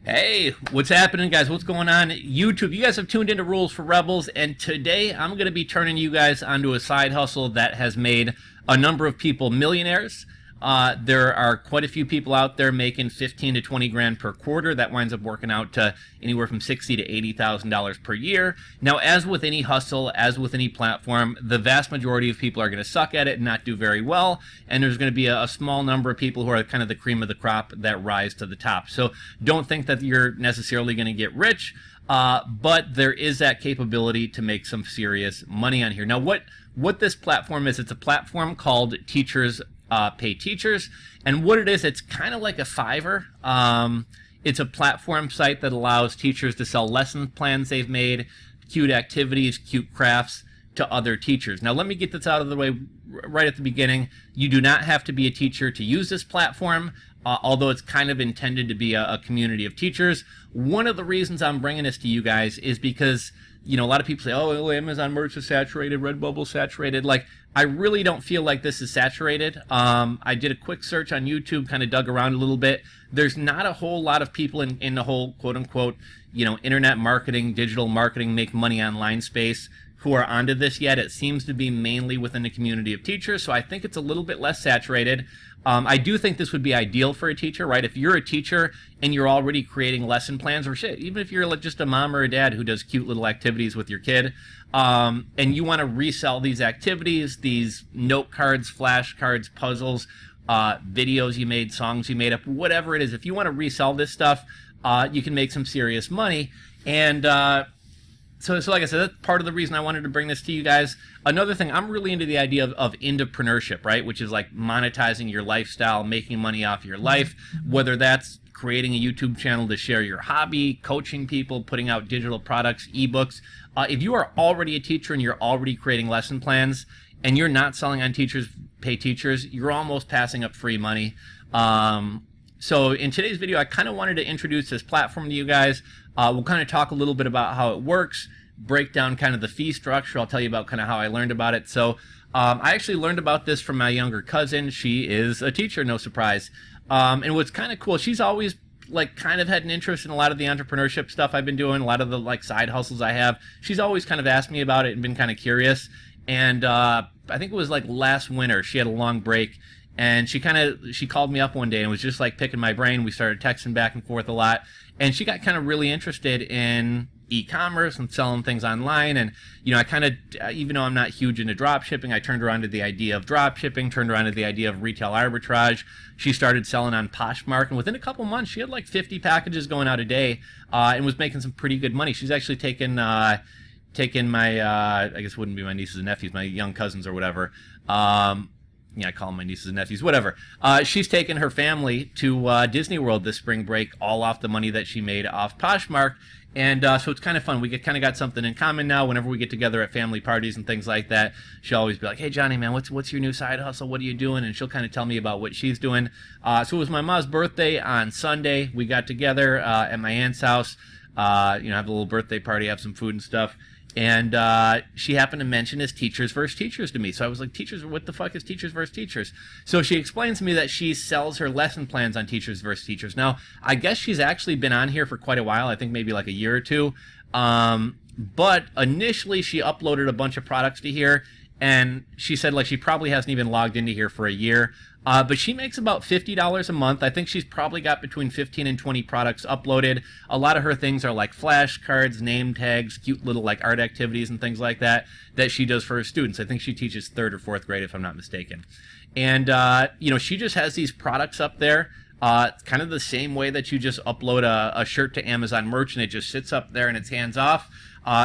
Hey, what's happening, guys? What's going on? YouTube, you guys have tuned into Rules for Rebels, and today I'm going to be turning you guys onto a side hustle that has made a number of people millionaires. There are quite a few people out there making 15 to 20 grand per quarter. That winds up working out to anywhere from $60,000 to $80,000 per year. Now, as with any hustle, as with any platform, the vast majority of people are going to suck at it and not do very well, and there's going to be a small number of people who are kind of the cream of the crop that rise to the top. So don't think that you're necessarily going to get rich, but there is that capability to make some serious money on here. Now, what this platform is, it's a platform called Teachers Pay Teachers, and what it is, it's kind of like a Fiverr. It's a platform site that allows teachers to sell lesson plans they've made, cute activities, cute crafts to other teachers. Now, let me get this out of the way right at the beginning. You do not have to be a teacher to use this platform, although it's kind of intended to be a community of teachers. One of the reasons I'm bringing this to you guys is because, you know, a lot of people say, oh, Amazon merch is saturated, Redbubble's saturated. Like, I really don't feel like this is saturated. I did a quick search on YouTube, kind of dug around a little bit. There's not a whole lot of people in the whole quote-unquote, you know, internet marketing, digital marketing, make money online space who are onto this yet. It seems to be mainly within the community of teachers, so I think it's a little bit less saturated. I do think this would be ideal for a teacher, right? If you're a teacher and you're already creating lesson plans, or shit, even if you're like just a mom or a dad who does cute little activities with your kid, and you want to resell these activities, these note cards, flashcards, puzzles, videos you made, songs you made up, whatever it is, if you want to resell this stuff, you can make some serious money. And So like I said, that's part of the reason I wanted to bring this to you guys. Another thing, I'm really into the idea of entrepreneurship, right? Which is like monetizing your lifestyle, making money off your life, whether that's creating a YouTube channel to share your hobby, coaching people, putting out digital products, ebooks. If you are already a teacher and you're already creating lesson plans and you're not selling on Teachers Pay Teachers, you're almost passing up free money. So in today's video, I kind of wanted to introduce this platform to you guys. We'll kind of talk a little bit about how it works, break down kind of the fee structure. I'll tell you about kind of how I learned about it. So I actually learned about this from my younger cousin. She is a teacher, no surprise. And what's kind of cool, she's always like kind of had an interest in a lot of the entrepreneurship stuff I've been doing, a lot of the like side hustles I have. She's always kind of asked me about it and been kind of curious. And I think it was like last winter, she had a long break. And she called me up one day and was just like picking my brain. We started texting back and forth a lot. And she got kind of really interested in e-commerce and selling things online. And, you know, I kind of, even though I'm not huge into drop shipping, I turned around to the idea of drop shipping, turned around to the idea of retail arbitrage. She started selling on Poshmark. And within a couple months, she had like 50 packages going out a day and was making some pretty good money. She's actually taken my, I guess it wouldn't be my nieces and nephews, my young cousins or whatever. Yeah, I call them my nieces and nephews, whatever. She's taken her family to Disney World this spring break, all off the money that she made off Poshmark. And so it's kind of fun. We kind of got something in common now. Whenever we get together at family parties and things like that, she'll always be like, hey, Johnny, man, what's your new side hustle? What are you doing? And she'll kind of tell me about what she's doing. So it was my mom's birthday on Sunday. We got together at my aunt's house, have a little birthday party, have some food and stuff. And she happened to mention his Teachers versus Teachers to me. So I was like, teachers, what the fuck is Teachers versus Teachers? So she explains to me that she sells her lesson plans on Teachers versus Teachers. Now, I guess she's actually been on here for quite a while. I think maybe like a year or two. But initially, she uploaded a bunch of products to here. And she said like she probably hasn't even logged into here for a year. But she makes about $50 a month. I think she's probably got between 15 and 20 products uploaded. A lot of her things are like flashcards, name tags, cute little like art activities and things like that she does for her students. I think she teaches 3rd or 4th grade if I'm not mistaken. And, she just has these products up there. Kind of the same way that you just upload a shirt to Amazon merch and it just sits up there and it's hands off.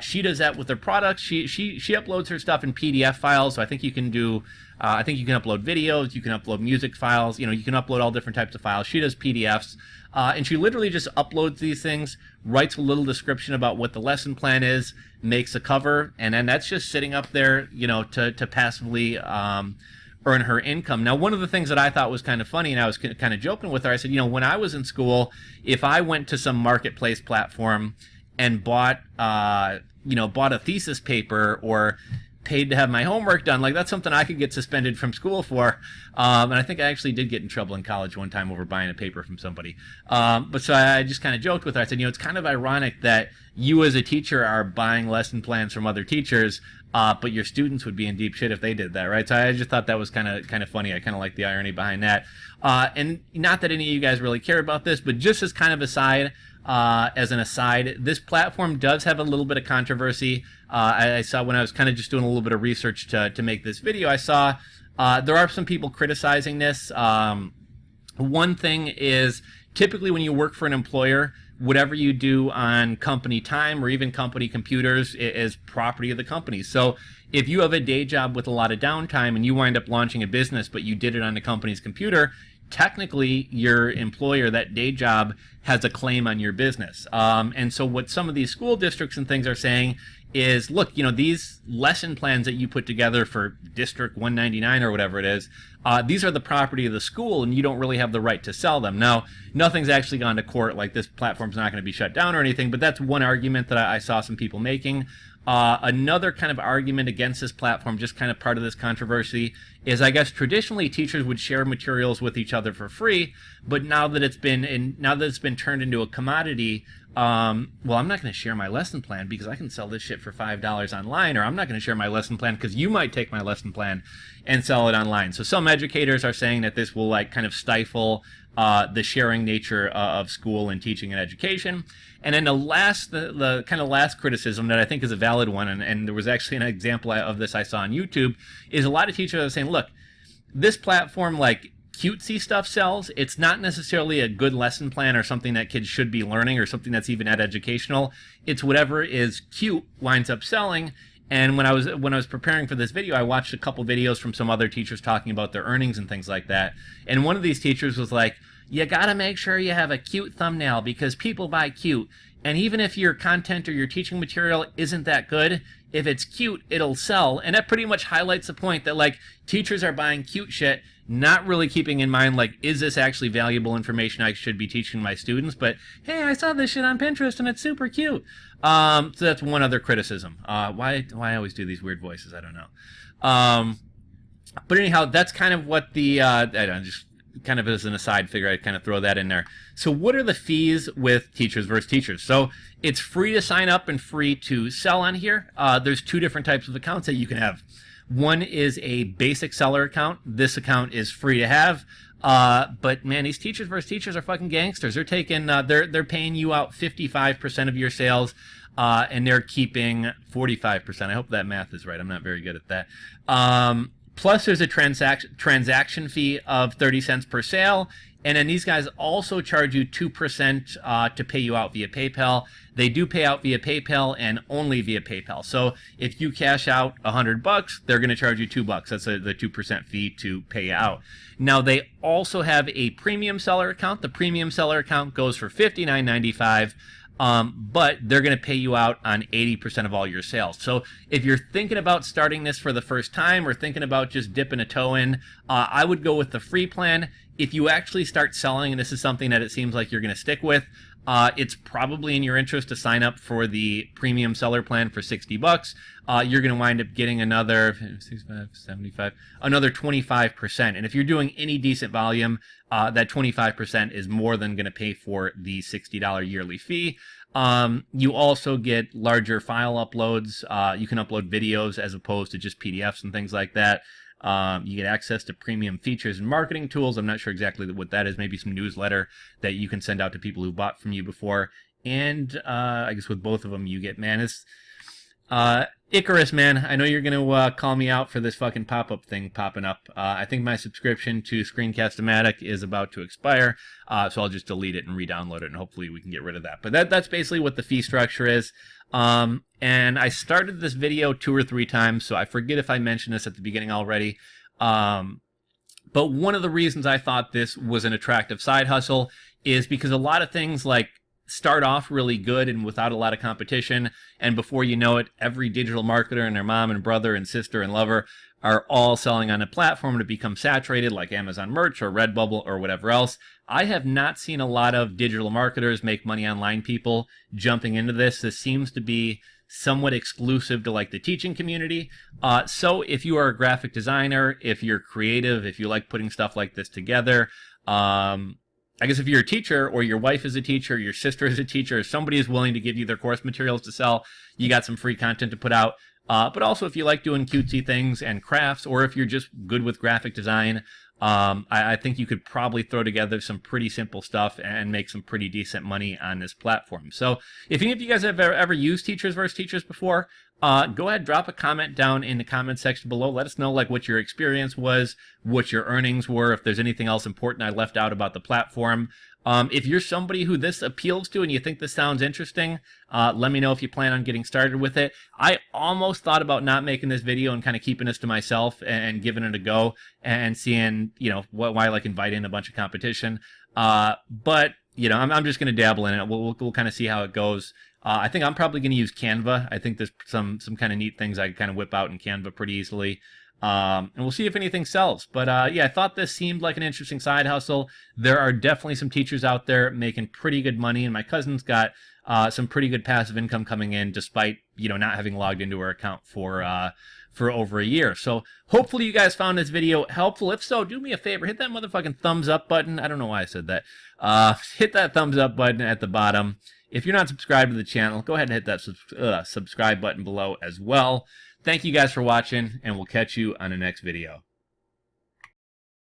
She does that with her products. She uploads her stuff in PDF files. So I think you can do, I think you can upload videos, you can upload music files, you can upload all different types of files. She does PDFs. And she literally just uploads these things, writes a little description about what the lesson plan is, makes a cover, and then that's just sitting up there, to passively earn her income. Now, one of the things that I thought was kind of funny, and I was kind of joking with her, I said, when I was in school, if I went to some marketplace platform and bought a thesis paper or paid to have my homework done. Like, that's something I could get suspended from school for. And I think I actually did get in trouble in college one time over buying a paper from somebody. But so I just kind of joked with her. I said, it's kind of ironic that you as a teacher are buying lesson plans from other teachers, but your students would be in deep shit if they did that, right? So I just thought that was kind of funny. I kind of like the irony behind that. And not that any of you guys really care about this, but just as kind of as an aside, this platform does have a little bit of controversy. I saw when I was kind of just doing a little bit of research to make this video, I saw there are some people criticizing this. One thing is, typically when you work for an employer, whatever you do on company time or even company computers is property of the company. So if you have a day job with a lot of downtime and you wind up launching a business, but you did it on the company's computer, technically your employer, that day job, has a claim on your business. And so what some of these school districts and things are saying is, look, these lesson plans that you put together for District 199 or whatever it is, these are the property of the school and you don't really have the right to sell them. Now, nothing's actually gone to court, like this platform's not going to be shut down or anything, but that's one argument that I saw some people making. Another kind of argument against this platform, just kind of part of this controversy, is I guess traditionally teachers would share materials with each other for free, but now that it's been turned into a commodity, well, I'm not going to share my lesson plan because I can sell this shit for $5 online, or I'm not going to share my lesson plan because you might take my lesson plan and sell it online. So some educators are saying that this will kind of stifle the sharing nature of school and teaching and education. And then the kind of last criticism that I think is a valid one, and there was actually an example of this I saw on YouTube, is a lot of teachers are saying, look, this platform, cutesy stuff sells. It's not necessarily a good lesson plan or something that kids should be learning or something that's even educational. It's whatever is cute winds up selling. And when I was preparing for this video, I watched a couple videos from some other teachers talking about their earnings and things like that. And one of these teachers was like, you gotta make sure you have a cute thumbnail because people buy cute. And even if your content or your teaching material isn't that good, if it's cute, it'll sell. And that pretty much highlights the point that teachers are buying cute shit, not really keeping in mind is this actually valuable information I should be teaching my students? But hey, I saw this shit on Pinterest and it's super cute. So that's one other criticism. Why I always do these weird voices, I don't know. But anyhow, that's kind of what the I don't know, just kind of as an aside, figure I'd kind of throw that in there. So what are the fees with teachers versus teachers? So it's free to sign up and free to sell on here. There's two different types of accounts that you can have. One is a basic seller account. This account is free to have. But man, these teachers versus teachers are fucking gangsters. They're taking, they're paying you out 55% of your sales, and they're keeping 45%. I hope that math is right. I'm not very good at that. Plus, there's a transaction fee of 30 cents per sale. And then these guys also charge you 2% to pay you out via PayPal. They do pay out via PayPal and only via PayPal. So if you cash out $100, they're going to charge you $2. That's the 2% fee to pay out. Now, they also have a premium seller account. The premium seller account goes for $59.95. But they're going to pay you out on 80% of all your sales. So if you're thinking about starting this for the first time or thinking about just dipping a toe in, I would go with the free plan. If you actually start selling, and this is something that it seems like you're going to stick with, it's probably in your interest to sign up for the premium seller plan for $60. You're going to wind up getting another 65, 75, another 25%. And if you're doing any decent volume, that 25% is more than going to pay for the $60 yearly fee. You also get larger file uploads. You can upload videos as opposed to just PDFs and things like that. You get access to premium features and marketing tools. I'm not sure exactly what that is. Maybe some newsletter that you can send out to people who bought from you before. And I guess with both of them, you get, man, it's Icarus, man. I know you're going to call me out for this fucking pop-up thing popping up. I think my subscription to Screencast-O-Matic is about to expire, so I'll just delete it and re-download it, and hopefully we can get rid of that. But that's basically what the fee structure is. And I started this video 2 or 3 times, so I forget if I mentioned this at the beginning already. But one of the reasons I thought this was an attractive side hustle is because a lot of things like start off really good and without a lot of competition, and before you know it, every digital marketer and their mom and brother and sister and lover are all selling on a platform to become saturated, like Amazon Merch or Redbubble or whatever else. I have not seen a lot of digital marketers, make money online people jumping into this. This seems to be somewhat exclusive to like the teaching community. So if you are a graphic designer, if you're creative, if you like putting stuff like this together, I guess if you're a teacher, or your wife is a teacher, your sister is a teacher, somebody is willing to give you their course materials to sell, you got some free content to put out. But also if you like doing cutesy things and crafts, or if you're just good with graphic design, I think you could probably throw together some pretty simple stuff and make some pretty decent money on this platform. So if any of you guys have ever used Teachers versus Teachers before, go ahead, drop a comment down in the comment section below. Let us know like what your experience was, what your earnings were, if there's anything else important I left out about the platform. If you're somebody who this appeals to and you think this sounds interesting, let me know if you plan on getting started with it. I almost thought about not making this video and kind of keeping this to myself and giving it a go and seeing, you know, why like invite in a bunch of competition. But, you know, I'm just going to dabble in it. We'll kind of see how it goes. I think I'm probably going to use Canva. I think there's some kind of neat things I can kind of whip out in Canva pretty easily. And we'll see if anything sells. But yeah, I thought this seemed like an interesting side hustle. There are definitely some teachers out there making pretty good money, and my cousin's got some pretty good passive income coming in, despite, you know, not having logged into her account for over a year. So hopefully you guys found this video helpful. If so, do me a favor, hit that motherfucking thumbs up button. I don't know why I said that. Hit that thumbs up button at the bottom. If you're not subscribed to the channel, go ahead and hit that subscribe button below as well. Thank you guys for watching, and we'll catch you on the next video.